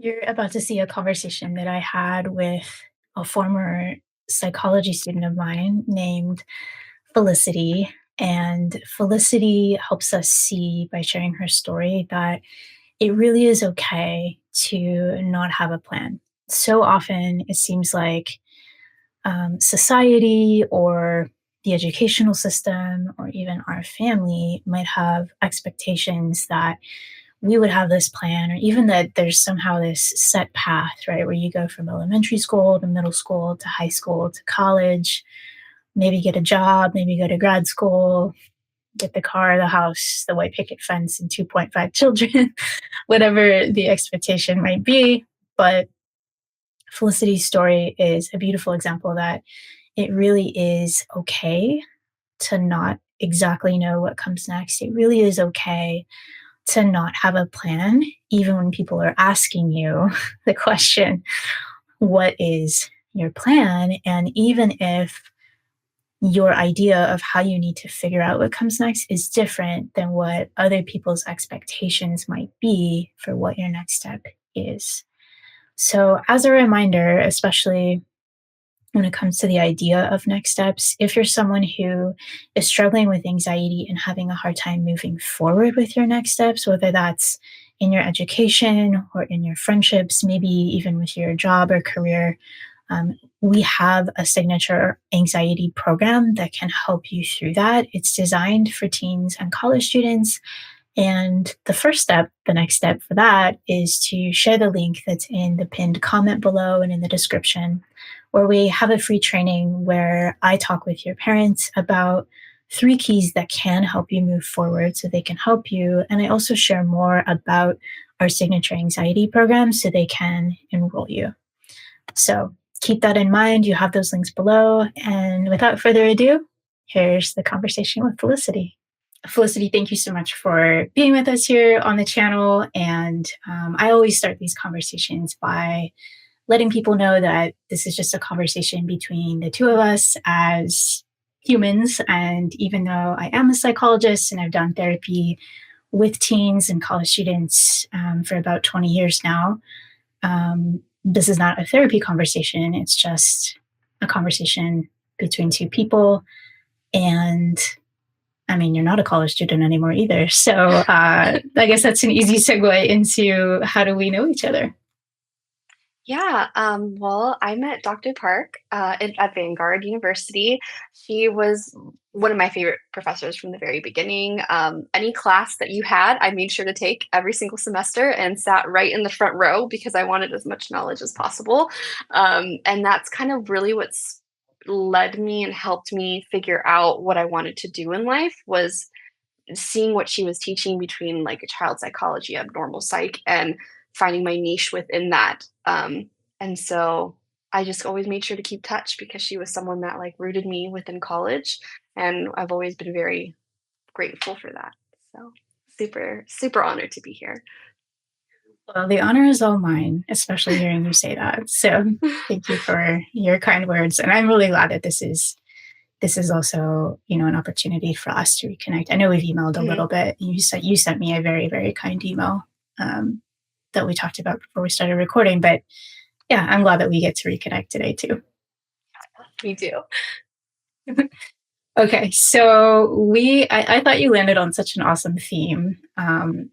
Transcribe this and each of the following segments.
You're about to see a conversation that I had with a former psychology student of mine named Felicity. And Felicity helps us see by sharing her story that it really is okay to not have a plan. So often it seems like society or the educational system or even our family might have expectations that we would have this plan, or even that there's somehow this set path, right? Where you go from elementary school to middle school to high school to college, maybe get a job, maybe go to grad school, get the car, the house, the white picket fence, and 2.5 children, whatever the expectation might be. But Felicity's story is a beautiful example that it really is okay to not exactly know what comes next. It really is okay to not have a plan, even when people are asking you the question, what is your plan? And even if your idea of how you need to figure out what comes next is different than what other people's expectations might be for what your next step is. So, as a reminder, especially when it comes to the idea of next steps, if you're someone who is struggling with anxiety and having a hard time moving forward with your next steps, whether that's in your education or in your friendships, maybe even with your job or career, we have a signature anxiety program that can help you through that. It's designed for teens and college students. And the first step, the next step for that is to share the link that's in the pinned comment below and in the description, where we have a free training where I talk with your parents about three keys that can help you move forward so they can help you. And I also share more about our signature anxiety program so they can enroll you. So keep that in mind. You have those links below. And without further ado, here's the conversation with Felicity. Felicity, thank you so much for being with us here on the channel. And I always start these conversations by letting people know that this is just a conversation between the two of us as humans. And even though I am a psychologist and I've done therapy with teens and college students for about 20 years now, this is not a therapy conversation. It's just a conversation between two people. And I mean, you're not a college student anymore either. So I guess that's an easy segue into how do we know each other? Yeah, well, I met Dr. Park at Vanguard University. She was one of my favorite professors from the very beginning. Any class that you had, I made sure to take every single semester and sat right in the front row because I wanted as much knowledge as possible. And that's kind of really what's led me and helped me figure out what I wanted to do in life was seeing what she was teaching between like a child psychology, abnormal psych, and finding my niche within that. And so I just always made sure to keep touch because she was someone that like rooted me within college, and I've always been very grateful for that. So super, super honored to be here. Well, the honor is all mine, especially hearing you say that. So thank you for your kind words. And I'm really glad that this is also, an opportunity for us to reconnect. I know we've emailed a Mhm. little bit. You sent me a very, very kind email that we talked about before we started recording. But yeah, I'm glad that we get to reconnect today too. Me too. Okay, so I thought you landed on such an awesome theme,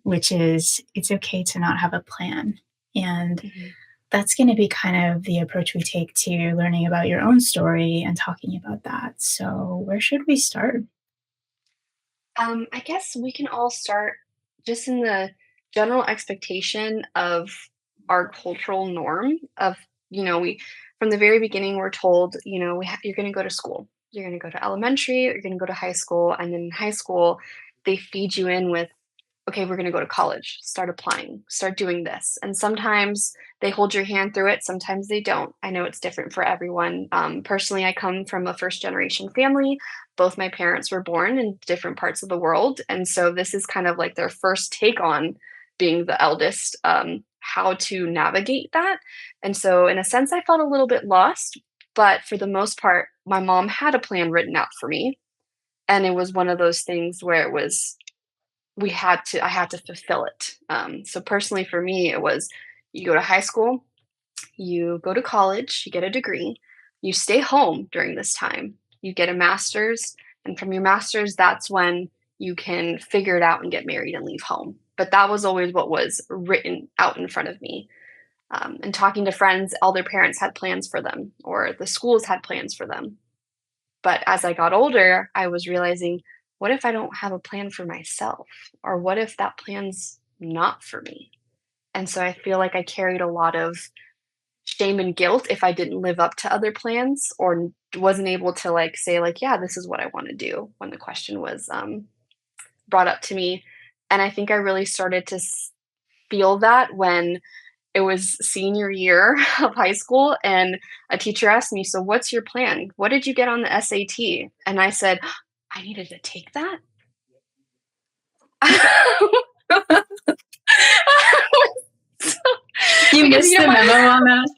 which is it's okay to not have a plan. And Mhm. that's going to be kind of the approach we take to learning about your own story and talking about that. So, where should we start? I guess we can all start just in the general expectation of our cultural norm of, we from the very beginning we're told, you're going to go to school. You're going to go to elementary, you're going to go to high school, and then in high school they feed you in with okay, we're going to go to college, start applying, start doing this. And sometimes they hold your hand through it, sometimes they don't. I know it's different for everyone. Personally, I come from a first generation family. Both my parents were born in different parts of the world. And so this is kind of like their first take on being the eldest, how to navigate that. And so, in a sense, I felt a little bit lost. But for the most part, my mom had a plan written out for me. And it was one of those things where it was I had to fulfill it. So personally for me, it was You go to high school, you go to college, you get a degree, you stay home during this time, you get a master's, and from your master's, that's when you can figure it out and get married and leave home. But that was always what was written out in front of me. And talking to friends, all their parents had plans for them, or the schools had plans for them. But as I got older, I was realizing, what if I don't have a plan for myself? Or what if that plan's not for me? And so I feel like I carried a lot of shame and guilt if I didn't live up to other plans or wasn't able to like say like, yeah, this is what I want to do when the question was brought up to me. And I think I really started to feel that when it was senior year of high school and a teacher asked me, so what's your plan? What did you get on the SAT? And I said, I needed to take that. So, You because missed the memo on that?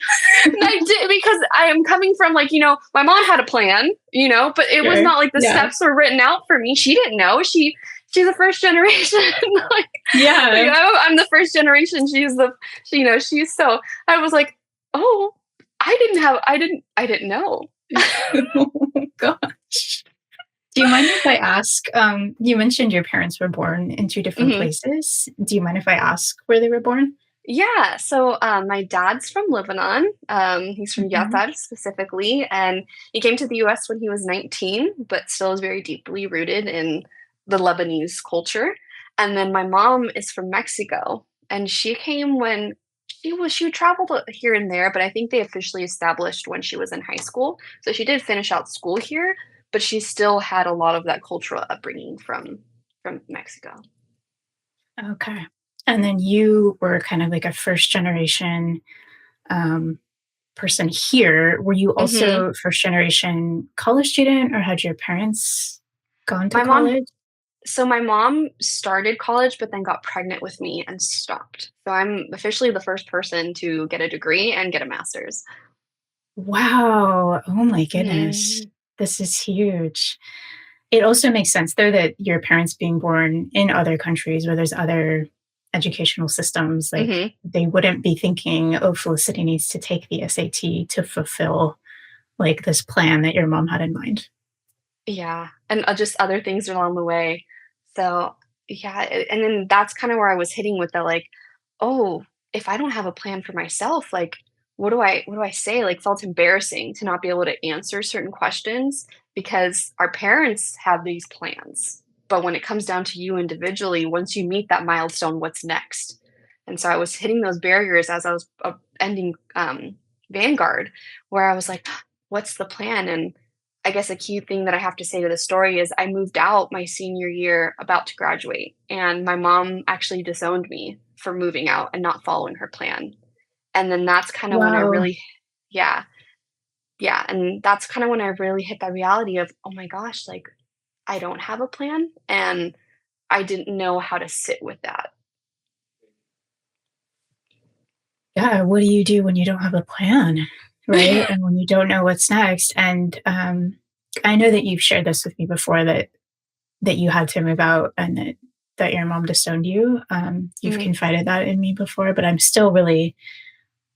I did because I am coming from like, my mom had a plan, but it was Sure. not like the Yeah. steps were written out for me. She didn't know. She's a first generation. like, Yeah. I'm the first generation. She's so I was like, oh, I didn't know. Oh gosh. Do you mind if I ask, you mentioned your parents were born in 2 different Mhm. places. Do you mind if I ask where they were born? Yeah, so my dad's from Lebanon. He's from Mhm. Yatar specifically, and he came to the US when he was 19, but still is very deeply rooted in the Lebanese culture. And then my mom is from Mexico, and she came when she traveled here and there, but I think they officially established when she was in high school. So she did finish out school here, but she still had a lot of that cultural upbringing from Mexico. Okay. And then you were kind of like a first generation, um, person here. Were you Mhm. also first generation college student, or had your parents gone to My mom college? So my mom started college, but then got pregnant with me and stopped. So I'm officially the first person to get a degree and get a master's. Wow. Oh my goodness. Mhm. This is huge. It also makes sense though that your parents being born in other countries where there's other educational systems, like Mhm. they wouldn't be thinking, oh, Felicity needs to take the SAT to fulfill like this plan that your mom had in mind. Yeah, and just other things along the way. So, yeah, and then that's kinda where I was hitting with the, like, "Oh, if I don't have a plan for myself, like, what do I say?" Like, felt embarrassing to not be able to answer certain questions because our parents have these plans, but when it comes down to you individually, once you meet that milestone, what's next? And so I was hitting those barriers as I was, ending, Vanguard, where I was like, "What's the plan?" And I guess a key thing that I have to say to the story is I moved out my senior year about to graduate, and my mom actually disowned me for moving out and not following her plan. And then that's kind of when I Wow. really, yeah, yeah. And that's kind of when I really hit that reality of, oh my gosh, like I don't have a plan. And I didn't know how to sit with that. Yeah. What do you do when you don't have a plan? Right. And when you don't know what's next. And I know that you've shared this with me before that you had to move out and that your mom disowned you. You've Mhm. confided that in me before, but I'm still really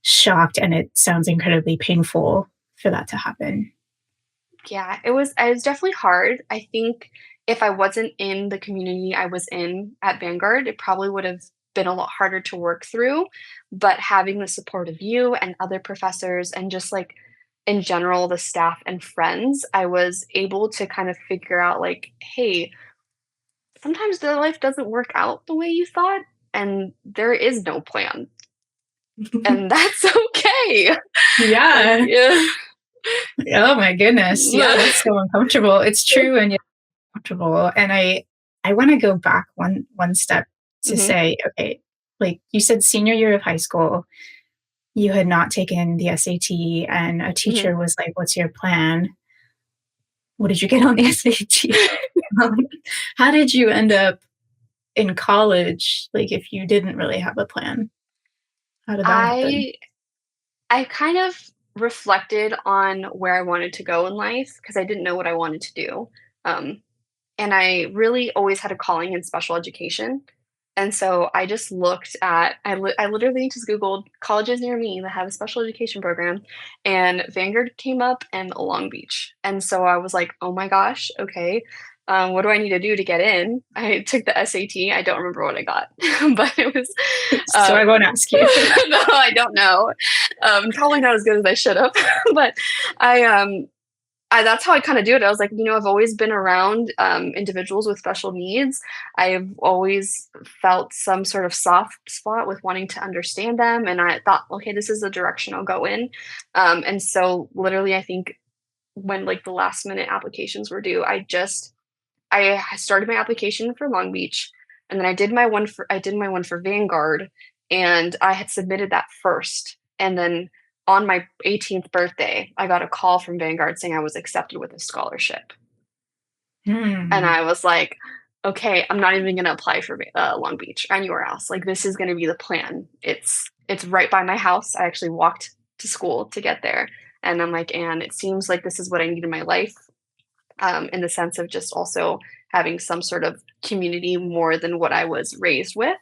shocked, and it sounds incredibly painful for that to happen. Yeah, it was definitely hard. I think if I wasn't in the community I was in at Vanguard, it probably would have been a lot harder to work through, but having the support of you and other professors and just, like, in general, the staff and friends, I was able to kind of figure out, like, "Hey, sometimes the life doesn't work out the way you thought, and there is no plan, and that's okay." Like, Yeah. yeah. Oh my goodness. Yeah, that's so uncomfortable. It's true and yet uncomfortable. And I want to go back one step to Mhm, say, okay, like you said senior year of high school, you had not taken the SAT and a mhm. teacher was like, "What's your plan?" What did you get on the SAT? Um, how did you end up in college, like, if you didn't really have a plan? How did that happen? I I kind of reflected on where I wanted to go in life because I didn't know what I wanted to do. Um, and I really always had a calling in special education. And so I just looked at I literally just Googled colleges near me that have a special education program, and Vanguard came up and Long Beach. And so I was like, "Oh my gosh, okay, what do I need to do to get in?" I took the SAT. I don't remember what I got, but it was, So I won't ask you. no, I don't know. Probably not as good as I should have, but I, that's how I kind of do it. I was like, I've always been around individuals with special needs. I've always felt some sort of soft spot with wanting to understand them. And I thought, okay, this is the direction I'll go in. And so literally, I think when like the last minute applications were due, I started my application for Long Beach, and then I did my one for Vanguard, and I had submitted that first. And then on my 18th birthday, I got a call from Vanguard saying I was accepted with a scholarship. And Hmm. I was like, okay, I'm not even going to apply for Long Beach or anywhere else. Like this is going to be the plan. It's right by my house. I actually walked to school to get there, and I'm like, and it seems like this is what I need in my life, in the sense of just also having some sort of community more than what I was raised with.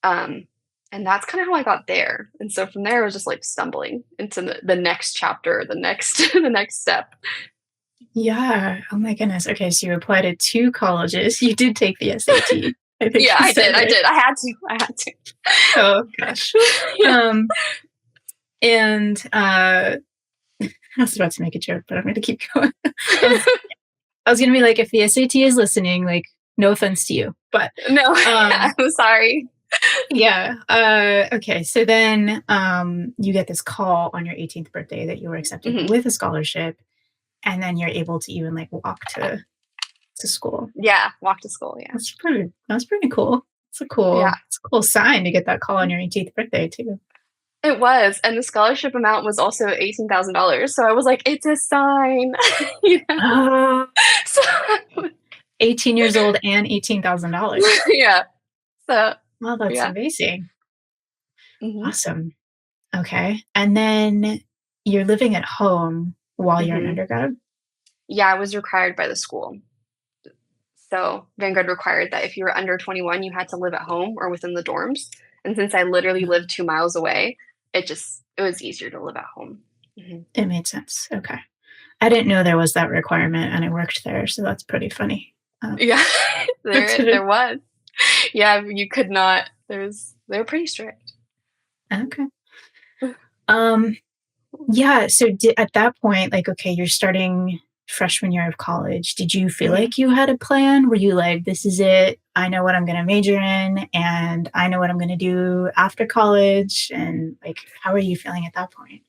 Um, and that's kind of how I got there. And so from there, I was just like stumbling into the next chapter, the next the next step. Yeah. Oh my goodness. Okay, so you applied to 2 colleges. You did take the SAT, I think Yeah, you I said, did. I right? did. I had to. I had to. Oh gosh. Yeah. Um, and, I was about to make a joke, but I'm gonna keep going. I was I was gonna be like, if the SAT is listening, like, no offense to you, but, No, um, I'm sorry. yeah, okay, so then, you get this call on your 18th birthday that you were accepted Mhm. with a scholarship, and then you're able to even, like, walk to school. Yeah, walk to school. Yeah, That's pretty cool. yeah. It's a cool sign to get that call on your 18th birthday too. It was, and the scholarship amount was also $18,000. So I was like, it's a sign, you know. Oh, So 18 years old and $18,000. yeah, so Wow, that's yeah. amazing. Mhm, Awesome. Okay. And then you're living at home while you're an mhm. undergrad? Yeah, I was required by the school. So Vanguard required that if you were under 21, you had to live at home or within the dorms. And since I literally lived 2 miles away, it was easier to live at home. Mhm. It made sense. Okay. I didn't know there was that requirement and I worked there, so that's pretty funny. Yeah, That's there was. Yeah, you could not. They were pretty strict. okay. Um, yeah, so at that point, like, okay, you're starting freshman year of college. Did you feel Mhm. like you had a plan? Were you like, this is it? I know what I'm going to major in and I know what I'm going to do after college. And like, how are you feeling at that point?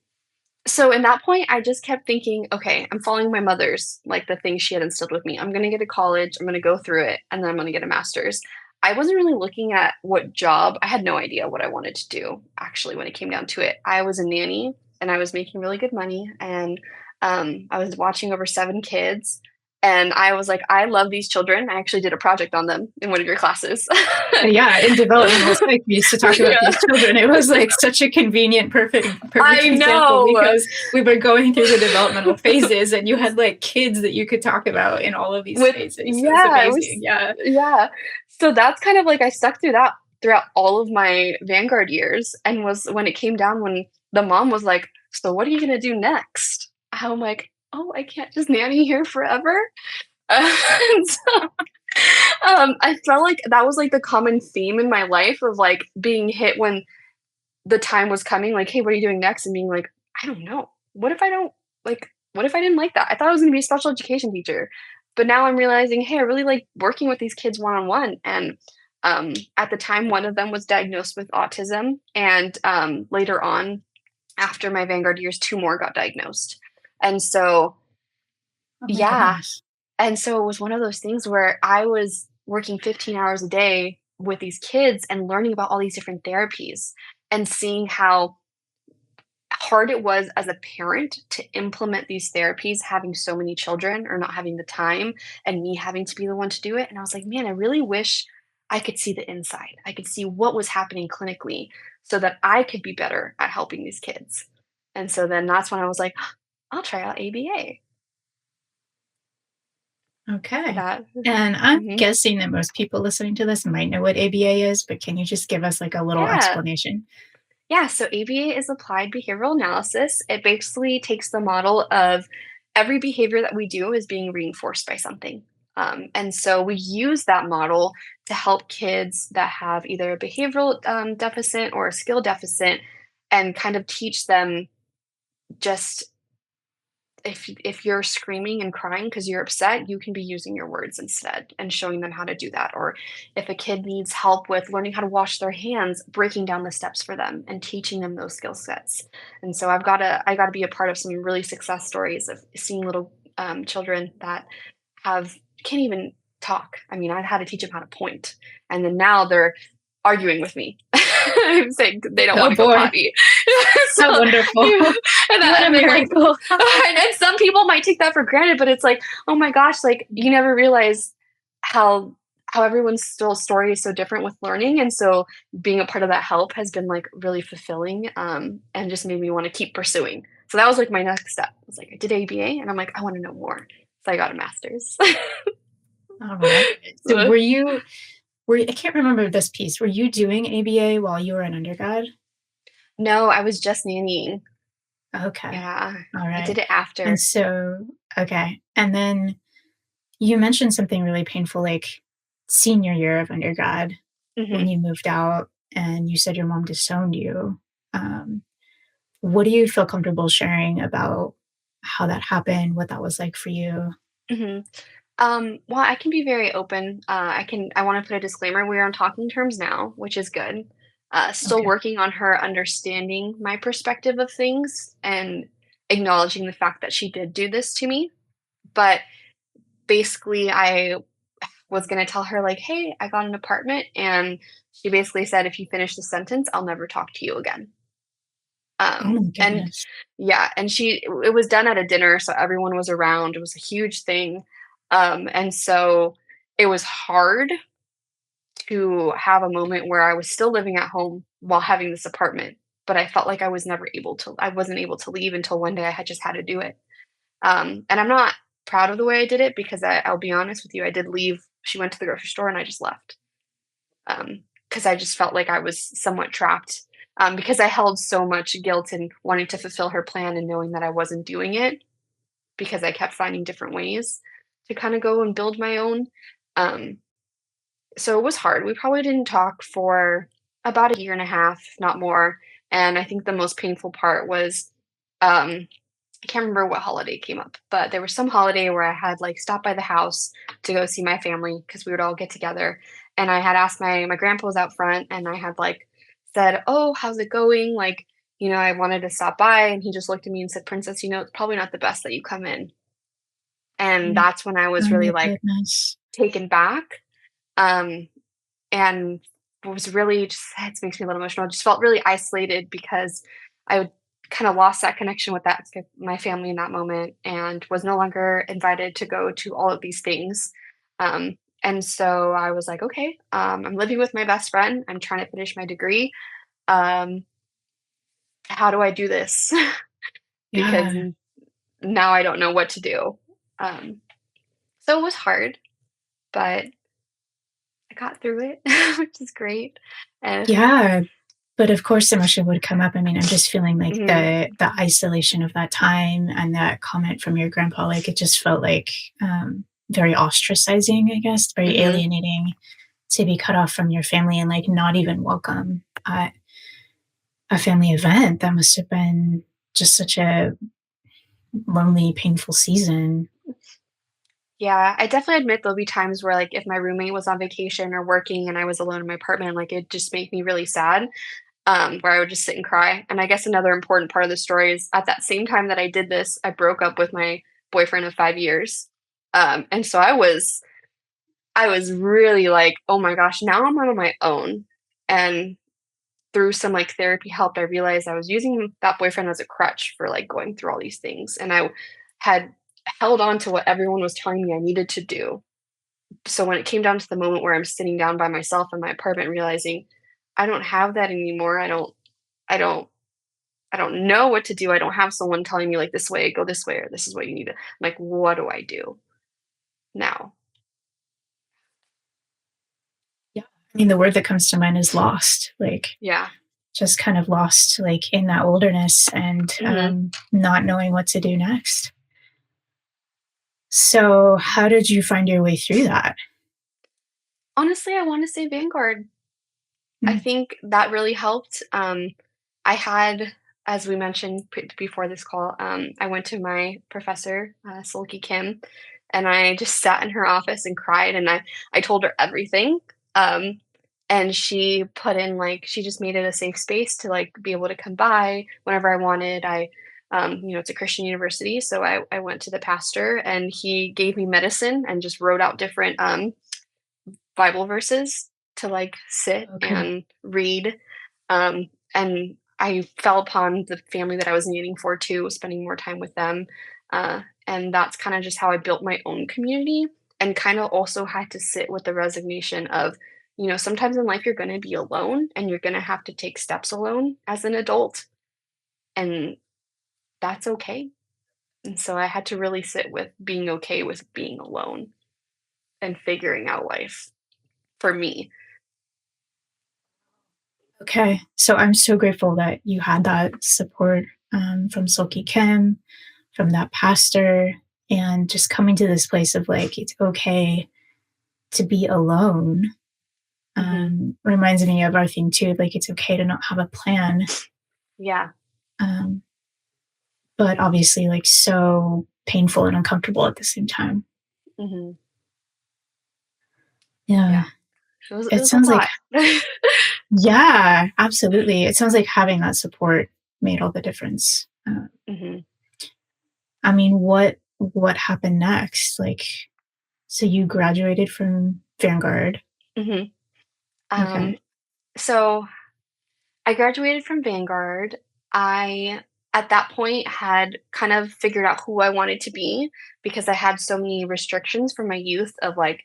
So in that point, I just kept thinking, okay, I'm following my mother's, like the things she had instilled with me. I'm going to get to college, I'm going to go through it, and then I'm going to get a master's. I wasn't really looking at what job. I had no idea what I wanted to do actually when it came down to it. I was a nanny and I was making really good money, and I was watching over 7 kids. And I was like, I love these children. I actually did a project on them in one of your classes. Yeah, in developmental psych, we used to talk about Yeah, these children. It was like such a convenient, perfect I example know. because we were going through the developmental phases and you had like kids that you could talk about in all of these With phases. It was yeah, it amazing. was Yeah. yeah. So that's kind of like I stuck through that throughout all of my Vanguard years, and was when it came down when the mom was like, "So what are you gonna do next?" I'm like, "Oh, I can't just nanny here forever." And so, I felt like that was like the common theme in my life of like being hit when the time was coming, like, "Hey, what are you doing next?" And being like, "I don't know. What if I don't like, what if I didn't like that? I thought I was gonna be a special education teacher." But now I'm realizing, hey, I really like working with these kids one on one. And at the time, one of them was diagnosed with autism. And later on, after my Vanguard years, 2 more got diagnosed. And so, Oh my yeah. goodness. And so it was one of those things where I was working 15 hours a day with these kids and learning about all these different therapies and seeing how hard it was as a parent to implement these therapies, having so many children or not having the time, and me having to be the one to do it. And I was like, man, I really wish I could see the inside. I could see what was happening clinically so that I could be better at helping these kids. And so then that's when I was like, I'll try out ABA. for Okay. that. And I'm Mhm. guessing that most people listening to this might know what ABA is, but can you just give us like a little Yeah. explanation? Yeah, so ABA is applied behavioral analysis. It basically takes the model of every behavior that we do is being reinforced by something. And so we use that model to help kids that have either a behavioral deficit or a skill deficit and kind of teach them just if you're screaming and crying because you're upset, you can be using your words instead and showing them how to do that. Or if a kid needs help with learning how to wash their hands, breaking down the steps for them and teaching them those skill sets. And so I gotta be a part of some really success stories of seeing little children that have can't even talk. I mean, I had to teach them how to point, and then now they're arguing with me. I'm saying they don't want Oh to go boy, potty. how So, wonderful. yeah, What a and then like, miracle. and some people might take that for granted, but it's like, oh my gosh, like you never realize how everyone's still story is so different with learning, and so being a part of that help has been like really fulfilling, and just made me want to keep pursuing. So that was like my next step. I was like, I did ABA, and I'm like, I want to know more. So I got a master's. All right. So Uh, I can't remember this piece. Were you doing ABA while you were an undergrad? no, I was just nannying. Okay. Yeah, All I did right. it And after. so, okay. And then you mentioned something really painful, like senior year of undergrad when Hmm. you moved out and you said your mom disowned you. Um, what do you feel comfortable sharing about how that happened, what that was like for you? Hmm. Well, I can be very open. I want to put a disclaimer. We are on talking terms now, which is good. Still Okay. working on her understanding my perspective of things and acknowledging the fact that she did do this to me. But basically, I was going to tell her, like, hey, I got an apartment. And she basically said, if you finish the sentence, I'll never talk to you again. Oh my And goodness. yeah, and it was done at a dinner, so everyone was around. It was a huge thing. And so it was hard to have a moment where I was still living at home while having this apartment, but I felt like I wasn't able to leave until one day I had just had to do it. And I'm not proud of the way I did it because I'll be honest with you, I did leave. She went to the grocery store and I just left. Because I just felt like I was somewhat trapped, because I held so much guilt and wanting to fulfill her plan and knowing that I wasn't doing it because I kept finding different ways to kind of go and build my own. Um, so it was hard. We probably didn't talk for about a year and a half, if not more. And I think the most painful part was, I can't remember what holiday came up, but there was some holiday where I had like stopped by the house to go see my family because we would all get together. And I had asked my grandpa was out front and I had like said, "Oh, how's it going?" Like, I wanted to stop by and he just looked at me and said, "Princess, it's probably not the best that you come in." And Mm. that's when I was Oh really my like goodness. taken back. Um and was really just it makes me a little emotional. I just felt really isolated because I kind of lost that connection with my family in that moment and was no longer invited to go to all of these things. And so I was like, okay, I'm living with my best friend. I'm trying to finish my degree. Um, how do I do this? Because Yeah. now I don't know what to do. Um, so it was hard, but I got through it, which is great. And Yeah. But of course, emotion would come up. I mean, I'm just feeling like mhm, the isolation of that time and that comment from your grandpa, like it just felt like very ostracizing, I guess, very mhm. alienating to be cut off from your family and like not even welcome at a family event. That must have been just such a lonely, painful season. Yeah, I definitely admit there'll be times where, like, if my roommate was on vacation or working and I was alone in my apartment, like, it just made me really sad, where I would just sit and cry. And I guess another important part of the story is at that same time that I did this, I broke up with my boyfriend of 5 years. And so I was really like, "Oh my gosh, now I'm on my own." And through some, like, therapy help, I realized I was using that boyfriend as a crutch for, like, going through all these things, and I had held on to what everyone was telling me I needed to do. So when it came down to the moment where I'm sitting down by myself in my apartment realizing I don't have that anymore. I don't I don't know what to do. I don't have someone telling me like this way, go this way, or this is what you need to like, what do I do? now. Yeah. I mean, the word that comes to mind is lost, like Yeah. just kind of lost, like in that wilderness and Hmm. not knowing what to do next. So, how did you find your way through that? Honestly, I want to say Vanguard. I Mm, think that really helped. I had, as we mentioned before this call, I went to my professor, Sulky Kim, and I just sat in her office and cried, and I told her everything. Um, and she put in like she just made it a safe space to like be able to come by whenever I wanted. It's a Christian university, so I went to the pastor, and he gave me medicine and just wrote out different Bible verses to like sit okay. and read. And I fell upon the family that I was needing for too, spending more time with them. And that's kind of just how I built my own community and kind of also had to sit with the resignation of, sometimes in life you're going to be alone and you're going to have to take steps alone as an adult. And that's okay. And so I had to really sit with being okay with being alone and figuring out life for me. Okay. So, I'm so grateful that you had that support from Silky Kim, from that pastor, and just coming to this place of like, it's okay to be alone. Hmm. Reminds me of our thing too, like, it's okay to not have a plan. Yeah. Um, but obviously, like, so painful and uncomfortable at the same time. Hmm. Yeah. Yeah. It It was a sounds like, lot. yeah, absolutely. It sounds like having that support made all the difference. Mhm, I mean, what happened next? Like, so you graduated from Vanguard. mhm. Okay. Um, so I graduated from Vanguard. I, at that point, had kind of figured out who I wanted to be because I had so many restrictions from my youth of like,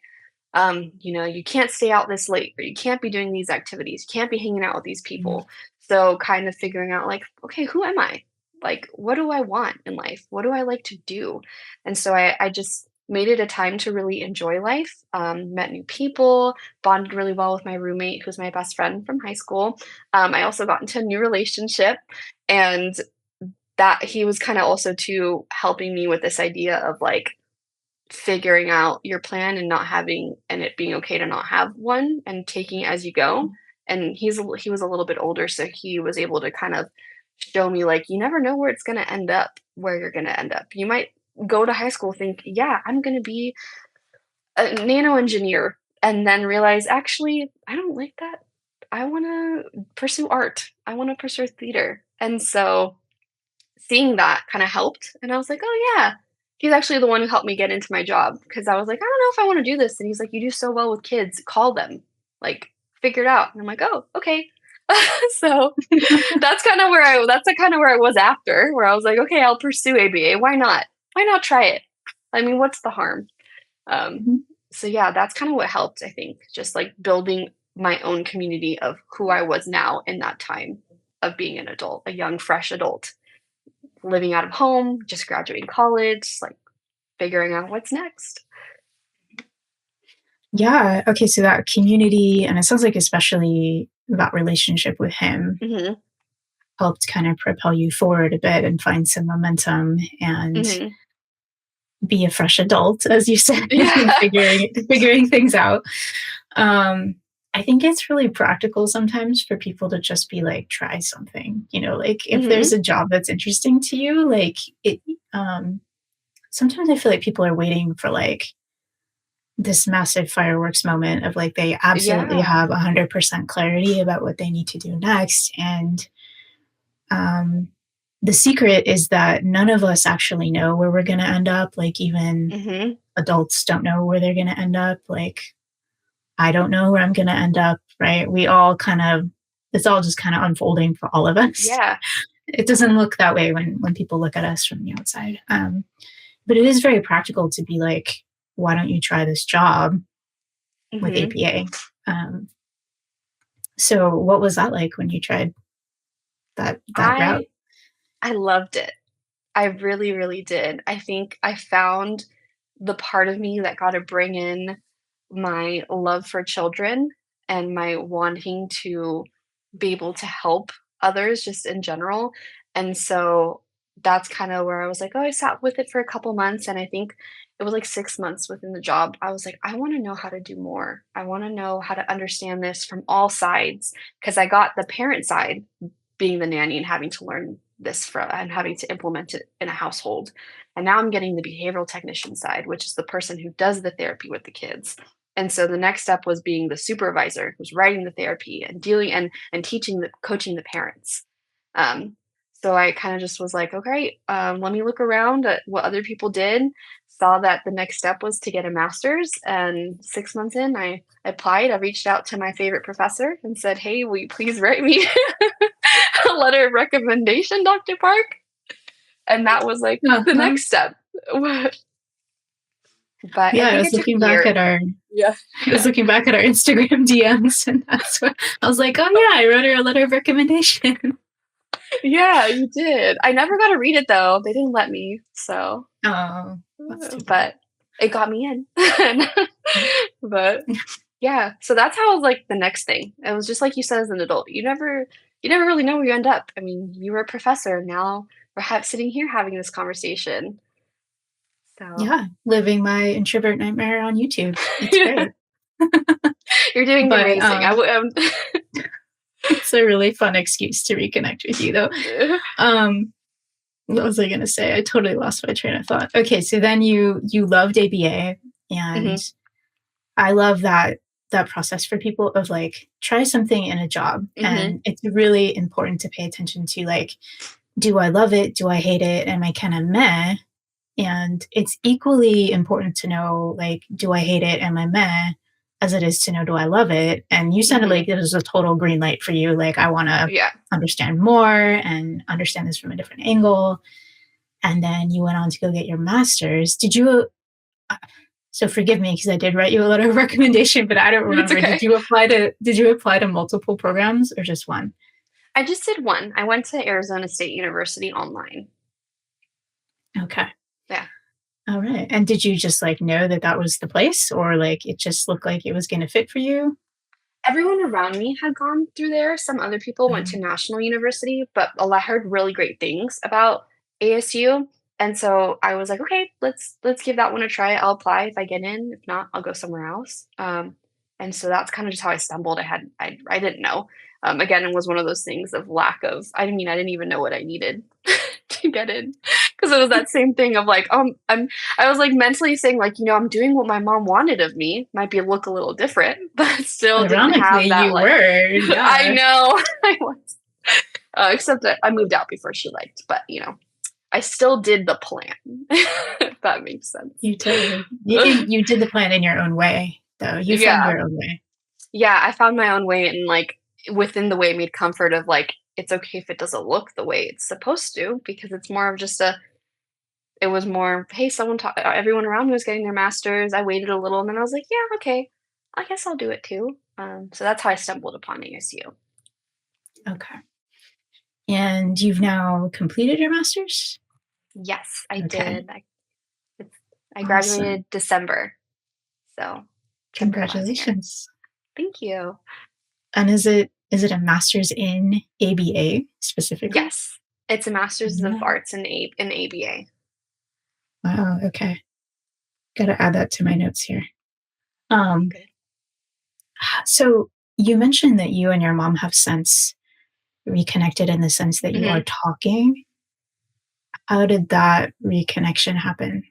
you can't stay out this late or you can't be doing these activities, you can't be hanging out with these Mm, people. So kind of figuring out like, okay, who am I? Like, what do I want in life? What do I like to do? And so I just made it a time to really enjoy life, met new people, bonded really well with my roommate, who's my best friend from high school. I also got into a new relationship, and that he was kind of also too helping me with this idea of like figuring out your plan and not having and it being okay to not have one and taking it as you go. And he was a little bit older, so he was able to kind of show me like you never know where it's going to end up, where you're going to end up. You might go to high school think, yeah, I'm going to be a nano engineer, and then realize actually I don't like that. I want to pursue art. I want to pursue theater. And so seeing that kinda helped, and I was like, "Oh, yeah." He's actually the one who helped me get into my job because I was like, "I don't know if I wanna do this," and he's like, "You do so well with kids, call them, like, figure it out," and I'm like, "Oh, okay." So, that's kinda where I was after, where I was like, "Okay, I'll pursue ABA, why not? Why not try it? I mean, what's the harm?" Um, mhm. so yeah, that's kinda what helped, I think, just, like, building my own community of who I was now in that time of being an adult, a young, fresh adult living out of home, just graduating college, like figuring out what's next. Yeah. Okay. So that community, and it sounds like especially that relationship with him Mhm, helped kind of propel you forward a bit and find some momentum and mhm. be a fresh adult, as you said, and Yeah. figuring things out. Um, I think it's really practical sometimes for people to just be like, try something, like if there's Mhm. a job that's interesting to you, like it, um, sometimes I feel like people are waiting for like this massive fireworks moment of like they absolutely Yeah. have 100% clarity about what they need to do next. And um, the secret is that none of us actually know where we're going to end up. Like, even Mhm. adults don't know where they're going to end up. Like, I don't know where I'm going to end up, right? We all kind of, it's all just kind of unfolding for all of us. Yeah. It doesn't look that way when people look at us from the outside. But it is very practical to be like, why don't you try this job with Mhm. APA? Um, so what was that like when you tried that route? I loved it. I really, really did. I think I found the part of me that got to bring in my love for children and my wanting to be able to help others just in general. And so that's kind of where I was like, oh, I sat with it for a couple months. And I think it was like 6 months within the job. I was like, I want to know how to do more. I want to know how to understand this from all sides because I got the parent side being the nanny and having to learn this from and having to implement it in a household. And now I'm getting the behavioral technician side, which is the person who does the therapy with the kids. And so the next step was being the supervisor who's writing the therapy and dealing and teaching the coaching the parents. Um, so I kind of just was like, okay, let me look around at what other people did. Saw that the next step was to get a master's, and 6 months in, I applied. I reached out to my favorite professor and said, "Hey, will you please write me a letter of recommendation, Dr. Park?" And that was like the Uh-huh. next step. But I Yeah, think it took years. Yeah. I was looking back at our Instagram DMs, and that's what I was like, "Oh, yeah, I wrote her a letter of recommendation." Yeah, you did. I never got to read it though. They didn't let me. So, Oh, that's too bad. but it got me in. But yeah, so that's how it was like the next thing. It was just like you said as an adult. You never really know where you end up. I mean, you were a professor. Now we're sitting here having this conversation. So Yeah, living my introvert nightmare on YouTube. It's great. you're doing But, amazing. it's a really fun excuse to reconnect with you, though. Um, what was I gonna say? I totally lost my train of thought. Okay, so then you loved ABA, and Mhm, I love that process for people of, like, try something in a job, mhm, and it's really important to pay attention to, like, do I love it? Do I hate it? Am I kinda meh? And it's equally important to know, like, do I hate it? Am I meh? As it is to know, do I love it? And you sounded mhm. like it was a total green light for you. Like, I want to Yeah. understand more and understand this from a different angle. And then you went on to go get your master's. Uh, so forgive me because I did write you a letter of recommendation, but I don't It's remember. okay. Did you apply to multiple programs or just one? I just did one. I went to Arizona State University online. Okay. Yeah. All right. And did you just like know that that was the place or like it just looked like it was going to fit for you? Everyone around me had gone through there. Some other people went to Um, National University, but a lot heard really great things about ASU. And so I was like, okay, let's give that one a try. I'll apply if I get in. If not, I'll go somewhere else. And so that's kind of just how I stumbled. I didn't know. Again, it was one of those things of lack of. I mean, I didn't even know what I needed to get in because it was that same thing of like, I was like mentally saying like, I'm doing what my mom wanted of me. Might be look a little different, but still didn't Ironically, have that you like. were, I yeah. know I was, except that I moved out before she liked, but I still did the plan. If that makes sense. You did the plan in your own way, though. You found Yeah, your own way. yeah. I found my own way, and like within the way, made comfort of like it's okay if it doesn't look the way it's supposed to because it's more of just a it was more, "Hey, everyone around me was getting their masters." I waited a little, and then I was like, "Yeah, okay. I guess I'll do it too." So that's how I stumbled upon ASU. Okay. And you've now completed your master's? Yes, I Okay. did. It's I Awesome. graduated December, so December of last year. Congratulations. Thank you. And is it a master's in ABA specifically? Yes. It's a Master's of Yeah. Arts in ABA. Wow, okay. Gotta add that to my notes here. Um, Good. so you mentioned that you and your mom have since reconnected in the sense that you are Mhm. talking. How did that reconnection happen?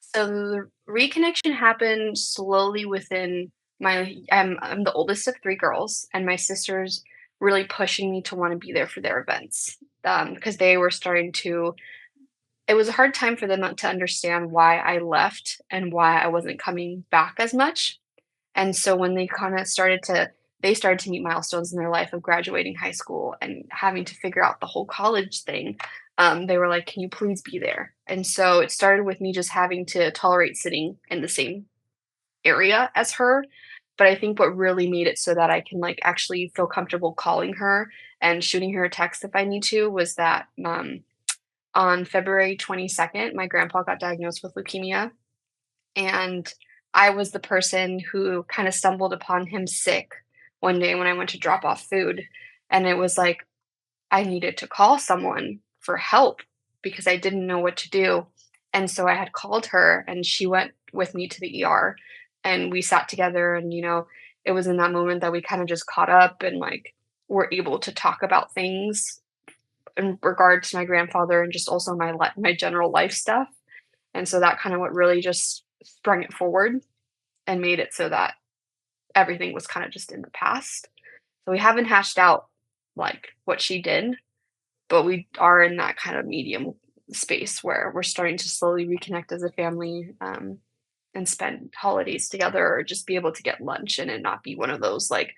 So the reconnection happened slowly within I'm the oldest of 3 girls, and my sisters really pushing me to wanna be there for their events, because they were starting to it was a hard time for them not to understand why I left and why I wasn't coming back as much, and so when they started to meet milestones in their life of graduating high school and having to figure out the whole college thing, they were like, "Can you please be there?" And so it started with me just having to tolerate sitting in the same area as her. But I think what really made it so that I can like actually feel comfortable calling her and shooting her a text if I need to was that on February 22nd, my grandpa got diagnosed with leukemia. And I was the person who kind of stumbled upon him sick one day when I went to drop off food. And it was like, I needed to call someone for help because I didn't know what to do. And so I had called her and she went with me to the ER and we sat together and it was in that moment that we kind of just caught up and like were able to talk about things in regard to my grandfather and just also my general life stuff. And so that kind of what really just sprung it forward and made it so that everything was kind of just in the past. So we haven't hashed out like what she did, but we are in that kind of medium space where we're starting to slowly reconnect as a family, and spend holidays together or just be able to get lunch and it not be one of those like,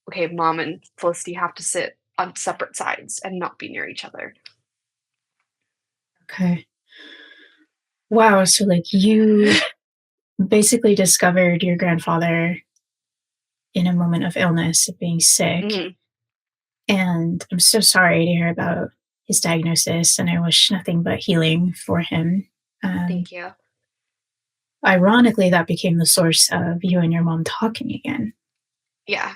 okay, mom and Felicity have to sit on separate sides and not be near each other. Okay. Wow. So, like, you basically discovered your grandfather in a moment of illness, of being sick. Mhm. And I'm so sorry to hear about his diagnosis, and I wish nothing but healing for him. Um, Thank you. Ironically, that became the source of you and your mom talking again. Yeah,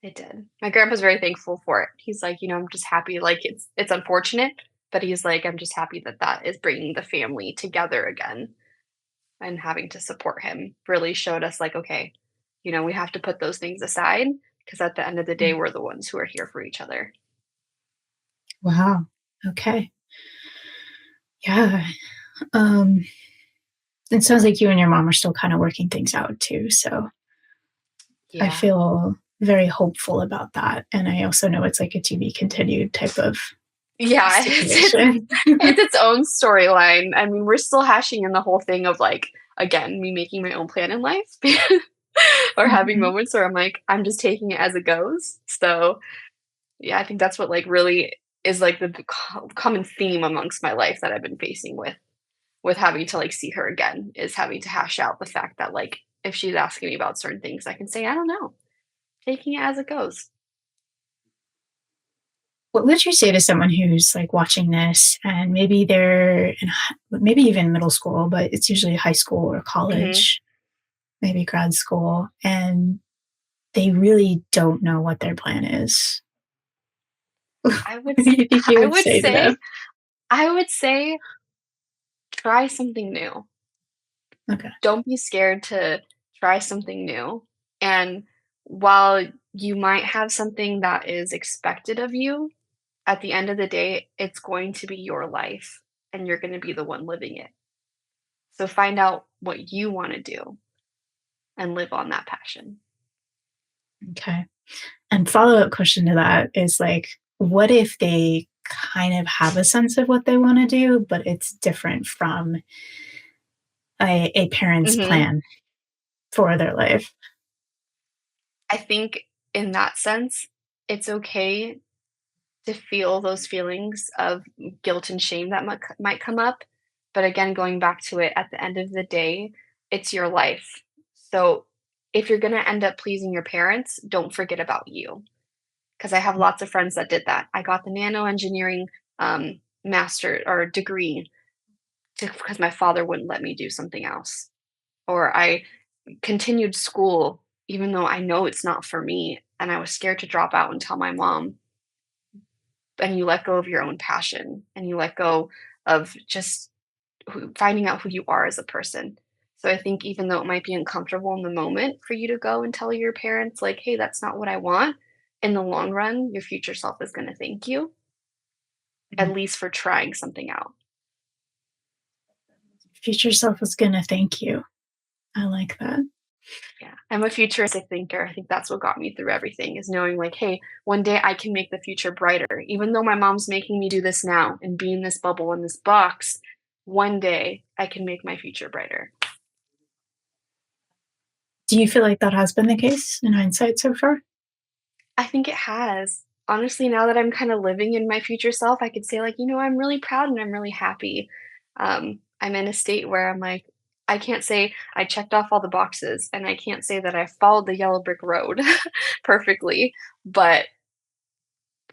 it did. My grandpa's very thankful for it. He's like, I'm just happy. Like it's unfortunate, but he's like, I'm just happy that that is bringing the family together again. And having to support him really showed us like, okay, we have to put those things aside because at the end of the day, Mm. we're the ones who are here for each other. Wow. Okay. Yeah. Um, it sounds like you and your mom are still kind of working things out too. So I Yeah. feel very hopeful about that. And I also know it's like a to be continued type of Yeah, situation. it's its own storyline. I mean, we're still hashing in the whole thing of like, again, me making my own plan in life or having Mhm. moments where I'm like, I'm just taking it as it goes. So yeah, I think that's what like really is like the common theme amongst my life that I've been facing with having to like see her again is having to hash out the fact that like if she's asking me about certain things, I can say, I don't know, taking it as it goes. What would you say to someone who's like watching this and maybe they're maybe even middle school, but it's usually high school or Hmm. college, maybe grad school, and they really don't know what their plan is? I would, What do you think you I would would say to them? say, I would say, try something new. Okay. Don't be scared to try something new. And while you might have something that is expected of you, at the end of the day, it's going to be your life and you're going to be the one living it. So find out what you want to do and live on that passion. Okay. And follow-up question to that is like, what if they kind of have a sense of what they want to do, but it's different from a parent's Hmm. plan for their life? I think in that sense, it's okay to feel those feelings of guilt and shame that might come up. But again, going back to it, at the end of the day, it's your life. So if you're going to end up pleasing your parents, don't forget about you. Because I have lots of friends that did that. I got the nano engineering master or degree because my father wouldn't let me do something else. Or I continued school even though I know it's not for me. And I was scared to drop out and tell my mom, and you let go of your own passion and you let go of just finding out who you are as a person. So I think even though it might be uncomfortable in the moment for you to go and tell your parents, like, hey, that's not what I want, in the long run, your future self is going to thank you, at Mhm. least for trying something out. Future self is gonna thank you. I like that. Yeah. I'm a futuristic thinker. I think that's what got me through everything is knowing, like, hey, one day I can make the future brighter. Even though my mom's making me do this now and be in this bubble in this box, one day I can make my future brighter. Do you feel like that has been the case in hindsight so far? I think it has. Honestly, now that I'm kinda living in my future self, I could say, like, I'm really proud and I'm really happy. I'm in a state where I'm like, I can't say I checked off all the boxes, and I can't say that I followed the yellow brick road perfectly, but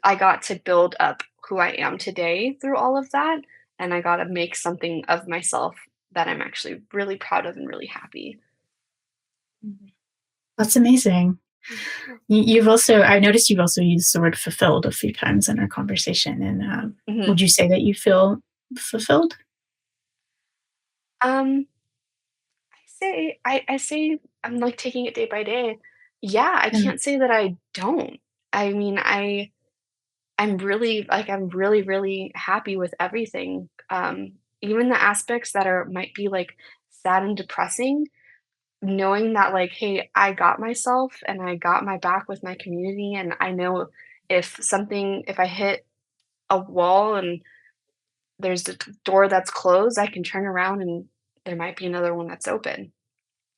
I got to build up who I am today through all of that, and I got to make something of myself that I'm actually really proud of and really happy. That's amazing. You've also, I noticed you've also used the word fulfilled a few times in our conversation. And Mhm. would you say that you feel fulfilled? Um, I say I'm, like, taking it day by day. Yeah, I Yeah. can't say that I don't. I mean, I'm really, really happy with everything. Even the aspects that are might be, like, sad and depressing, knowing that, like, "Hey, I got myself and I got my back with my community, and I know if I hit a wall and there's a door that's closed, I can turn around and there might be another one that's open."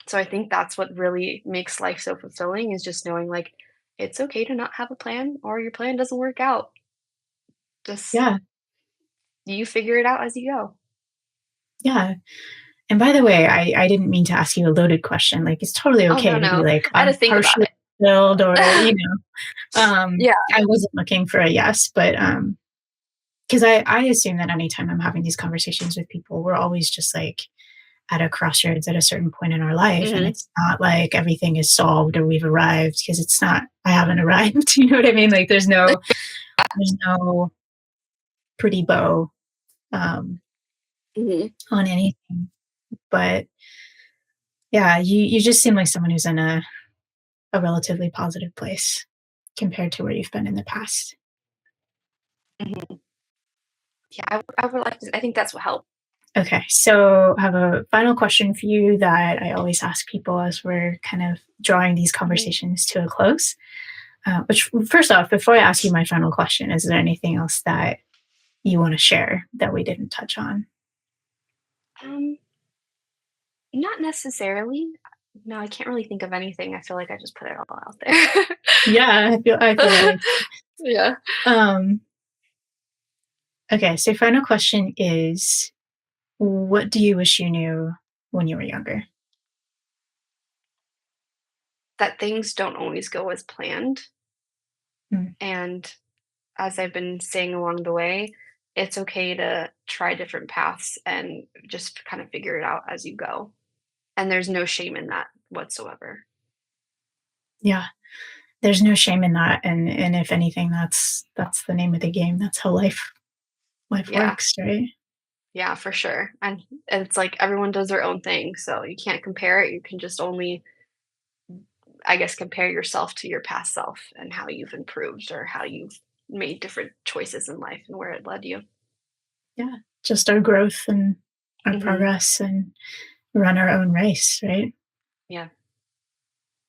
So I think that's what really makes life so fulfilling is just knowing, like, it's okay to not have a plan or your plan doesn't work out. Just Yeah. you figure it out as you go. Yeah. And by the way, I didn't mean to ask you a loaded question. Like, it's totally Oh, no, okay to be no. like, I had to I'm think about partially fulfilled or, it. Yeah. I wasn't looking for a yes, but because I assume that anytime I'm having these conversations with people, we're always just like at a crossroads at a certain point in our life. And Mhm. it's not like everything is solved or we've arrived because it's not, I haven't arrived. You know what I mean? Like there's no pretty bow um, Mhm. on anything. But yeah, you just seem like someone who's in a relatively positive place compared to where you've been in the past. Mhm. Yeah, I would like to I think that's what helped. Okay, so I have a final question for you that I always ask people as we're kind of drawing these Mhm. conversations to a close. Which, first off, before I ask you my final question, is there anything else that you want to share that we didn't touch on? Um, Not necessarily. No, I can't really think of anything. I feel like I just put it all out there. Yeah, I feel that way too. Yeah. Um, okay, so final question is, what do you wish you knew when you were younger? That things don't always go as planned, Mm, and as I've been saying along the way, it's okay to try different paths and just kind of figure it out as you go. And there's no shame in that whatsoever. yeah, there's no shame in that, and if anything, that's the name of the game. That's how life Yeah. works, right? Yeah, for sure. And it's like everyone does their own thing, so you can't compare it. You can just only, I guess, compare yourself to your past self and how you've improved or how you've made different choices in life and where it led you. Yeah, just our growth and our Mhm. progress and run our own race, right? Yeah.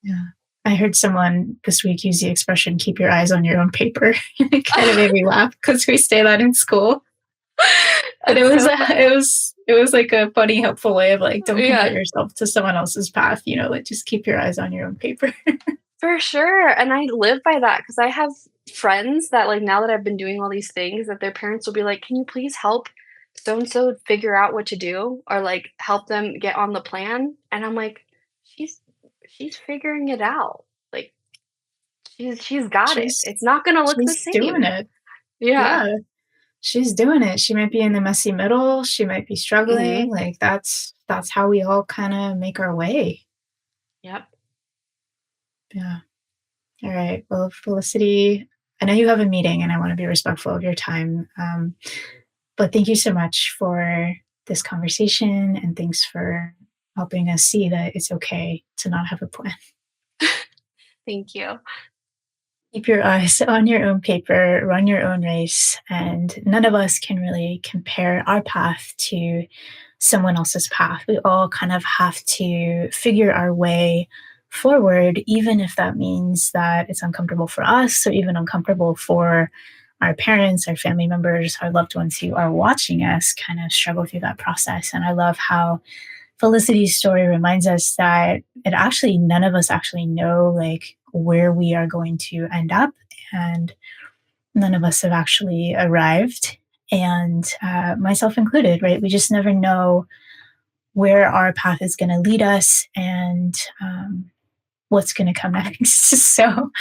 Yeah. I heard someone this week use the expression "keep your eyes on your own paper." It kind of made me laugh because we say that in school. But it That's was so it was like a funny, helpful way of like, don't compare yeah, yourself to someone else's path, like just keep your eyes on your own paper. for sure, and I live by that because I have friends that, like, now that I've been doing all these things, that their parents will be like, "Can you please help so and so figure out what to do?" Or, like, help them get on the plan, and I'm like, "She's she's figuring it out." Like, she's got it. She's It's not gonna look the she's doing same. it. Yeah. Yeah, she's doing it. She might be in the messy middle, she might be struggling, Mhm. like, that's how we all kinda make our way. Yep. Yeah. Alright. Well, Felicity, I know you have a meeting, and I wanna be respectful of your time, but thank you so much for this conversation, and thanks for helping us see that it's okay to not have a plan. Thank you. Keep your eyes on your own paper, run your own race, and none of us can really compare our path to someone else's path. We all kind of have to figure our way forward, even if that means that it's uncomfortable for us or even uncomfortable for our parents, our family members, our loved ones who are watching us kind of struggle through that process. And I love how Felicity's story reminds us that it actually none of us actually know like where we are going to end up, and none of us have actually arrived, and myself included. Right? We just never know where our path is going to lead us, and what's going to come next. So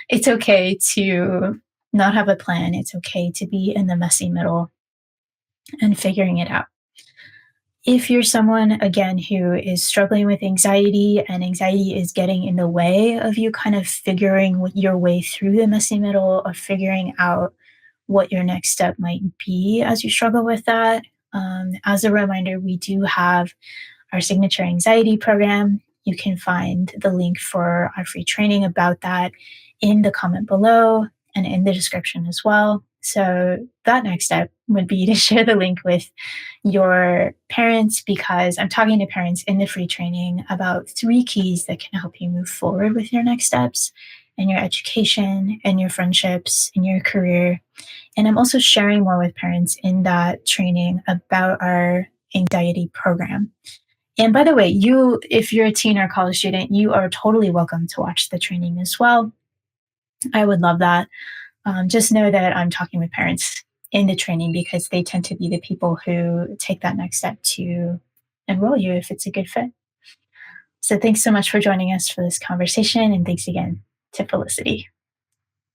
it's okay to not have a plan. It's okay to be in the messy middle and figuring it out. If you're someone, again, who is struggling with anxiety and anxiety is getting in the way of you kind of figuring your way through the messy middle of figuring out what your next step might be as you struggle with that, as a reminder, we do have our signature anxiety program. You can find the link for our free training about that in the comment below and in the description as well. So, that next step would be to share the link with your parents because I'm talking to parents in the free training about three keys that can help you move forward with your next steps in your education and your friendships in your career. And I'm also sharing more with parents in that training about our anxiety program. And by the way, if you're a teen or college student, you are totally welcome to watch the training as well. I would love that. Just know that I'm talking with parents in the training because they tend to be the people who take that next step to enroll you if it's a good fit. So thanks so much for joining us for this conversation. And thanks again to Felicity.